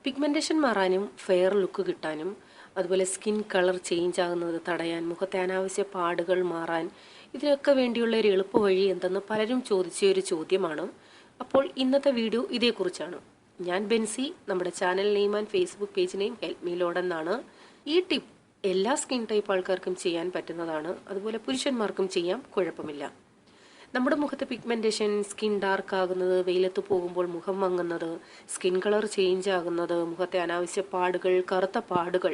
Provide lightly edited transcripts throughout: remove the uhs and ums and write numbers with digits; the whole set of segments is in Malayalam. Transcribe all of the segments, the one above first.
പിഗ്മെൻറ്റേഷൻ മാറാനും ഫെയർ ലുക്ക് കിട്ടാനും അതുപോലെ സ്കിൻ കളർ ചേഞ്ച് ആകുന്നത് തടയാൻ മുഖത്തെ അനാവശ്യ പാടുകൾ മാറാൻ ഇതിനൊക്കെ വേണ്ടിയുള്ള ഒരു എളുപ്പ വഴി എന്തെന്ന് പലരും ചോദിച്ച ഒരു ചോദ്യമാണ്. അപ്പോൾ ഇന്നത്തെ വീഡിയോ ഇതേക്കുറിച്ചാണ്. ഞാൻ ബെൻസി, നമ്മുടെ channel name and Facebook page name help me load എന്നാണ്. ഈ ടിപ്പ് എല്ലാ സ്കിൻ ടൈപ്പ് ആൾക്കാർക്കും ചെയ്യാൻ പറ്റുന്നതാണ്. അതുപോലെ പുരുഷന്മാർക്കും ചെയ്യാം, കുഴപ്പമില്ല. നമ്മുടെ മുഖത്തെ പിഗ്മെൻറ്റേഷൻ, സ്കിൻ ഡാർക്ക് ആകുന്നത്, വെയിലത്ത് പോകുമ്പോൾ മുഖം മങ്ങുന്നത്, സ്കിൻ കളർ ചേഞ്ച് ആകുന്നത്, മുഖത്തെ അനാവശ്യ പാടുകൾ, കറുത്ത പാടുകൾ,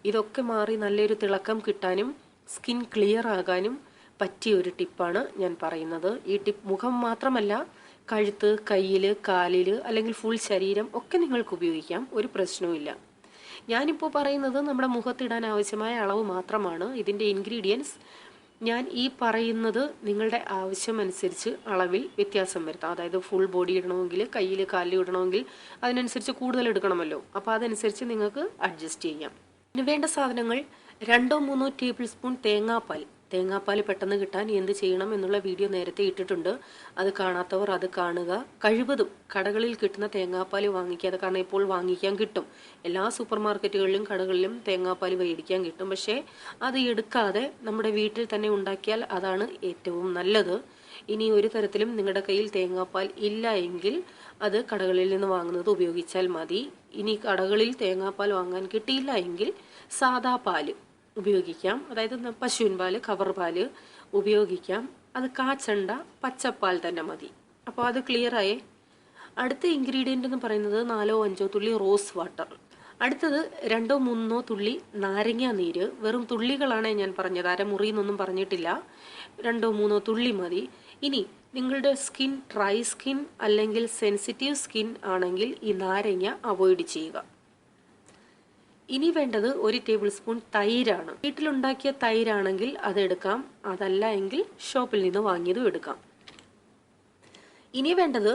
ഇതൊക്കെ മാറി നല്ലൊരു തിളക്കം കിട്ടാനും സ്കിൻ ക്ലിയർ ആകാനും പറ്റിയ ഒരു ടിപ്പാണ് ഞാൻ പറയുന്നത്. ഈ ടിപ്പ് മുഖം മാത്രമല്ല, കഴുത്ത്, കയ്യില്, കാലില് അല്ലെങ്കിൽ ഫുൾ ശരീരം ഒക്കെ നിങ്ങൾക്ക് ഉപയോഗിക്കാം, ഒരു പ്രശ്നവുമില്ല. ഞാനിപ്പോൾ പറയുന്നത് നമ്മുടെ മുഖത്തിടാൻ ആവശ്യമായ അളവ് മാത്രമാണ്. ഇതിൻ്റെ ഇൻഗ്രീഡിയൻസ് ഞാൻ ഈ പറയുന്നത് നിങ്ങളുടെ ആവശ്യമനുസരിച്ച് അളവിൽ വ്യത്യാസം വരുത്താം. അതായത് ഫുൾ ബോഡി ഇടണമെങ്കിൽ, കയ്യിൽ കാലിൽ ഇടണമെങ്കിൽ അതിനനുസരിച്ച് കൂടുതൽ എടുക്കണമല്ലോ. അപ്പോൾ അതനുസരിച്ച് നിങ്ങൾക്ക് അഡ്ജസ്റ്റ് ചെയ്യാം. ഇനി വേണ്ട സാധനങ്ങൾ: 2-3 ടേബിൾ സ്പൂൺ തേങ്ങാപ്പാൽ. തേങ്ങാപ്പാൽ പെട്ടെന്ന് കിട്ടാൻ എന്ത് ചെയ്യണം എന്നുള്ള വീഡിയോ നേരത്തെ ഇട്ടിട്ടുണ്ട്. അത് കാണാത്തവർ അത് കാണുക. കഴിവതും കടകളിൽ കിട്ടുന്ന തേങ്ങാപ്പാൽ വാങ്ങിക്കാതെ, കാരണം ഇപ്പോൾ വാങ്ങിക്കാൻ കിട്ടും, എല്ലാ സൂപ്പർ മാർക്കറ്റുകളിലും കടകളിലും തേങ്ങാപ്പാൽ മേടിക്കാൻ കിട്ടും. പക്ഷേ അത് എടുക്കാതെ നമ്മുടെ വീട്ടിൽ തന്നെ ഉണ്ടാക്കിയാൽ അതാണ് ഏറ്റവും നല്ലത്. ഇനി ഒരു തരത്തിലും നിങ്ങളുടെ കയ്യിൽ തേങ്ങാപ്പാൽ ഇല്ല എങ്കിൽ അത് കടകളിൽ നിന്ന് വാങ്ങുന്നത് ഉപയോഗിച്ചാൽ മതി. ഇനി കടകളിൽ തേങ്ങാപ്പാൽ വാങ്ങാൻ കിട്ടിയില്ല എങ്കിൽ സാദാ പാല് ഉപയോഗിക്കാം. അതായത് പശുവിൻ പാല്, കവർ പാല് ഉപയോഗിക്കാം. അത് കാച്ചണ്ട പച്ചപ്പാൽ തന്നെ മതി. അപ്പോൾ അത് ക്ലിയറായേ. അടുത്ത ഇൻഗ്രീഡിയൻ്റ് എന്ന് പറയുന്നത് 4-5 തുള്ളി റോസ് വാട്ടർ. അടുത്തത് 2-3 തുള്ളി നാരങ്ങ നീര്. വെറും തുള്ളികളാണ് ഞാൻ പറഞ്ഞത്, അരമുറി എന്നൊന്നും പറഞ്ഞിട്ടില്ല. 2-3 തുള്ളി മതി. ഇനി നിങ്ങളുടെ സ്കിൻ ഡ്രൈ സ്കിൻ അല്ലെങ്കിൽ സെൻസിറ്റീവ് സ്കിൻ ആണെങ്കിൽ ഈ നാരങ്ങ അവോയ്ഡ് ചെയ്യുക. ഇനി വേണ്ടത് 1 ടേബിൾ സ്പൂൺ തൈരാണ്. വീട്ടിലുണ്ടാക്കിയ തൈരാണെങ്കിൽ അതെടുക്കാം, അതല്ല എങ്കിൽ ഷോപ്പിൽ നിന്ന് വാങ്ങിയതും എടുക്കാം. ഇനി വേണ്ടത്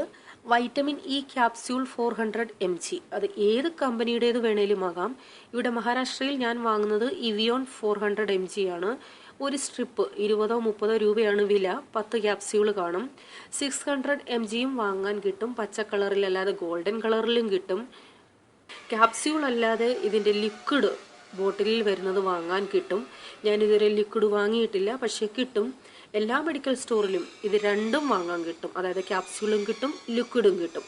വൈറ്റമിൻ ഇ ക്യാപ്സ്യൂൾ 400 mg. അത് ഏത് കമ്പനിയുടേത് വേണേലും ആകാം. ഇവിടെ മഹാരാഷ്ട്രയിൽ ഞാൻ വാങ്ങുന്നത് ഇവിയോൺ 400 mg ആണ്. ഒരു സ്ട്രിപ്പ് 20-30 രൂപയാണ് വില. 10 ക്യാപ്സ്യൂൾ കാണും. 600 mgയും വാങ്ങാൻ കിട്ടും. പച്ച കളറിൽ അല്ലാതെ ഗോൾഡൻ കളറിലും കിട്ടും. ക്യാപ്സ്യൂൾ അല്ലാതെ ഇതിൻ്റെ ലിക്വിഡ് ബോട്ടിലിൽ വരുന്നത് വാങ്ങാൻ കിട്ടും. ഞാനിതുവരെ ലിക്വിഡ് വാങ്ങിയിട്ടില്ല, പക്ഷേ കിട്ടും. എല്ലാ മെഡിക്കൽ സ്റ്റോറിലും ഇത് രണ്ടും വാങ്ങാൻ കിട്ടും. അതായത് ക്യാപ്സ്യൂളും കിട്ടും, ലിക്വിഡും കിട്ടും.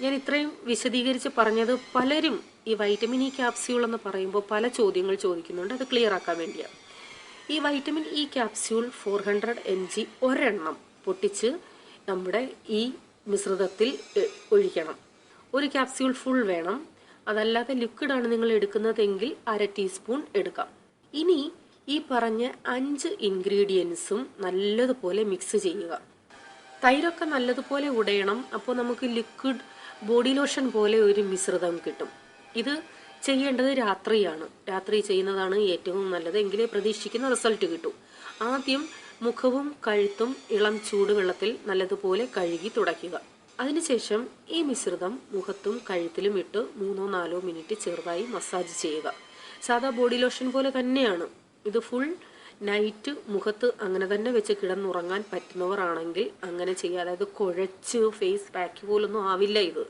ഞാൻ ഇത്രയും വിശദീകരിച്ച് പറഞ്ഞത് പലരും ഈ വൈറ്റമിൻ ഇ ക്യാപ്സ്യൂൾ എന്ന് പറയുമ്പോൾ പല ചോദ്യങ്ങൾ ചോദിക്കുന്നുണ്ട്. അത് ക്ലിയർ ആക്കാൻ വേണ്ടിയാണ്. ഈ വൈറ്റമിൻ ഇ ക്യാപ്സ്യൂൾ 400 mg ഒരെണ്ണം പൊട്ടിച്ച് നമ്മുടെ ഈ മിശ്രിതത്തിൽ ഒഴിക്കണം. ഒരു ക്യാപ്സ്യൂൾ ഫുൾ വേണം. അതല്ലാതെ ലിക്വിഡാണ് നിങ്ങൾ എടുക്കുന്നതെങ്കിൽ 1/2 ടീസ്പൂൺ എടുക്കാം. ഇനി ഈ പറഞ്ഞ 5 ഇൻഗ്രീഡിയൻസും നല്ലതുപോലെ മിക്സ് ചെയ്യുക. തൈരൊക്കെ നല്ലതുപോലെ ഉടയണം. അപ്പോൾ നമുക്ക് ലിക്വിഡ് ബോഡി ലോഷൻ പോലെ ഒരു മിശ്രിതം കിട്ടും. ഇത് ചെയ്യേണ്ടത് രാത്രിയാണ്. രാത്രി ചെയ്യുന്നതാണ് ഏറ്റവും നല്ലത്, എങ്കിലേ പ്രതീക്ഷിക്കുന്ന റിസൾട്ട് കിട്ടും. ആദ്യം മുഖവും കഴുത്തും ഇളം ചൂടുവെള്ളത്തിൽ നല്ലതുപോലെ കഴുകി തുടയ്ക്കുക. അതിനുശേഷം ഈ മിശ്രിതം മുഖത്തും കഴുത്തിലും ഇട്ട് 3-4 മിനിറ്റ് ചെറുതായി മസാജ് ചെയ്യുക. സാധാ ബോഡി ലോഷൻ പോലെ തന്നെയാണ്. ഇത് ഫുൾ നൈറ്റ് മുഖത്ത് അങ്ങനെ തന്നെ വെച്ച് കിടന്നുറങ്ങാൻ പറ്റുന്നവർ ആണെങ്കിൽ അങ്ങനെ ചെയ്യുക. അതായത് കുഴച്ച് ഫേസ് പാക്ക് പോലൊന്നും ആവില്ല ഇത്.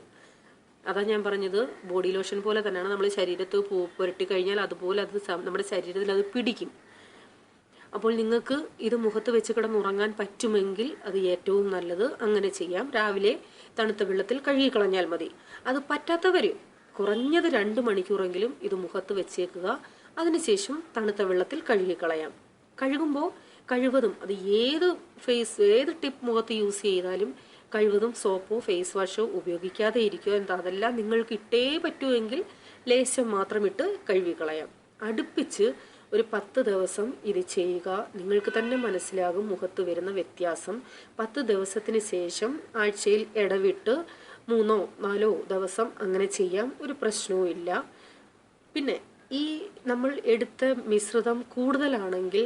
അതാ ഞാൻ പറഞ്ഞത്, ബോഡി ലോഷൻ പോലെ തന്നെയാണ്. നമ്മൾ ശരീരത്ത് പുരട്ടി കഴിഞ്ഞാൽ അതുപോലെ അത് നമ്മുടെ ശരീരത്തിൽ അത് പിടിക്കും. അപ്പോൾ നിങ്ങൾക്ക് ഇത് മുഖത്ത് വെച്ച് കിടന്നുറങ്ങാൻ പറ്റുമെങ്കിൽ അത് ഏറ്റവും നല്ലത്. അങ്ങനെ ചെയ്യാം. രാവിലെ തണുത്ത വെള്ളത്തിൽ കഴുകിക്കളഞ്ഞാൽ മതി. അത് പറ്റാത്തവർ കുറഞ്ഞത് 2 മണിക്കൂറെങ്കിലും ഇത് മുഖത്ത് വെച്ചേക്കുക. അതിനുശേഷം തണുത്ത വെള്ളത്തിൽ കഴുകിക്കളയാം. കഴുകുമ്പോൾ കഴിവതും അത് ഏത് ടിപ്പ് മുഖത്ത് യൂസ് ചെയ്താലും കഴിവതും സോപ്പോ ഫേസ് വാഷോ ഉപയോഗിക്കാതെ ഇരിക്കുക. അതല്ല നിങ്ങൾക്ക് ഇട്ടേ പറ്റുമെങ്കിൽ ലേശം മാത്രം ഇട്ട് കഴുകിക്കളയാം. അടുപ്പിച്ച് ഒരു 10 ദിവസം ഇത് ചെയ്യുക. നിങ്ങൾക്ക് തന്നെ മനസ്സിലാകും മുഖത്ത് വരുന്ന വ്യത്യാസം. 10 ദിവസത്തിന് ശേഷം ആഴ്ചയിൽ ഇടവിട്ട് 3-4 ദിവസം അങ്ങനെ ചെയ്യാം, ഒരു പ്രശ്നവും ഇല്ല. പിന്നെ ഈ നമ്മൾ എടുത്ത മിശ്രിതം കൂടുതലാണെങ്കിൽ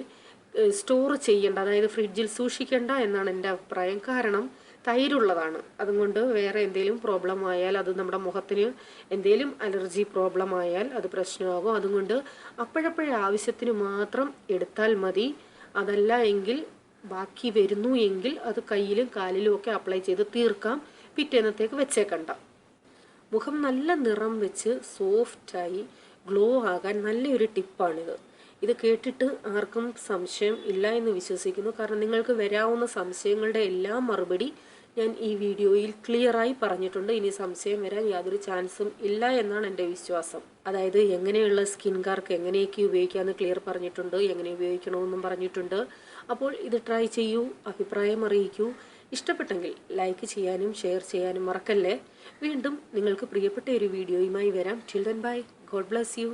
സ്റ്റോർ ചെയ്യേണ്ട, അതായത് ഫ്രിഡ്ജിൽ സൂക്ഷിക്കേണ്ട എന്നാണ് എൻ്റെ അഭിപ്രായം. കാരണം തൈരുള്ളതാണ്. അതുകൊണ്ട് വേറെ എന്തെങ്കിലും പ്രോബ്ലം ആയാൽ, അത് നമ്മുടെ മുഖത്തിന് എന്തെങ്കിലും അലർജി പ്രോബ്ലം ആയാൽ അത് പ്രശ്നമാകും. അതുകൊണ്ട് അപ്പോഴപ്പോഴേ ആവശ്യത്തിന് മാത്രം എടുത്താൽ മതി. അതല്ല എങ്കിൽ ബാക്കി വരുന്നു എങ്കിൽ അത് കയ്യിലും കാലിലും ഒക്കെ അപ്ലൈ ചെയ്ത് തീർക്കാം. പിറ്റേന്നത്തേക്ക് വെച്ചേക്കണ്ട. മുഖം നല്ല നിറം വെച്ച് സോഫ്റ്റായി ഗ്ലോ ആകാൻ നല്ലൊരു ടിപ്പാണിത്. ഇത് കേട്ടിട്ട് ആർക്കും സംശയം ഇല്ല എന്ന് വിശ്വസിക്കുന്നു. കാരണം നിങ്ങൾക്ക് വരാവുന്ന സംശയങ്ങളുടെ എല്ലാം മറുപടി ഞാൻ ഈ വീഡിയോയിൽ ക്ലിയറായി പറഞ്ഞിട്ടുണ്ട്. ഇനി സംശയം വരാൻ യാതൊരു ചാൻസും ഇല്ല എന്നാണ് എൻ്റെ വിശ്വാസം. അതായത് എങ്ങനെയുള്ള സ്കിൻകാർക്ക് എങ്ങനെയൊക്കെ ഉപയോഗിക്കാമെന്ന് ക്ലിയർ പറഞ്ഞിട്ടുണ്ട്, എങ്ങനെ ഉപയോഗിക്കണമെന്നും പറഞ്ഞിട്ടുണ്ട്. അപ്പോൾ ഇത് ട്രൈ ചെയ്യൂ, അഭിപ്രായം അറിയിക്കൂ. ഇഷ്ടപ്പെട്ടെങ്കിൽ ലൈക്ക് ചെയ്യാനും ഷെയർ ചെയ്യാനും മറക്കല്ലേ. വീണ്ടും നിങ്ങൾക്ക് പ്രിയപ്പെട്ട ഒരു വീഡിയോയുമായി വരാം. Till then bye. God bless you.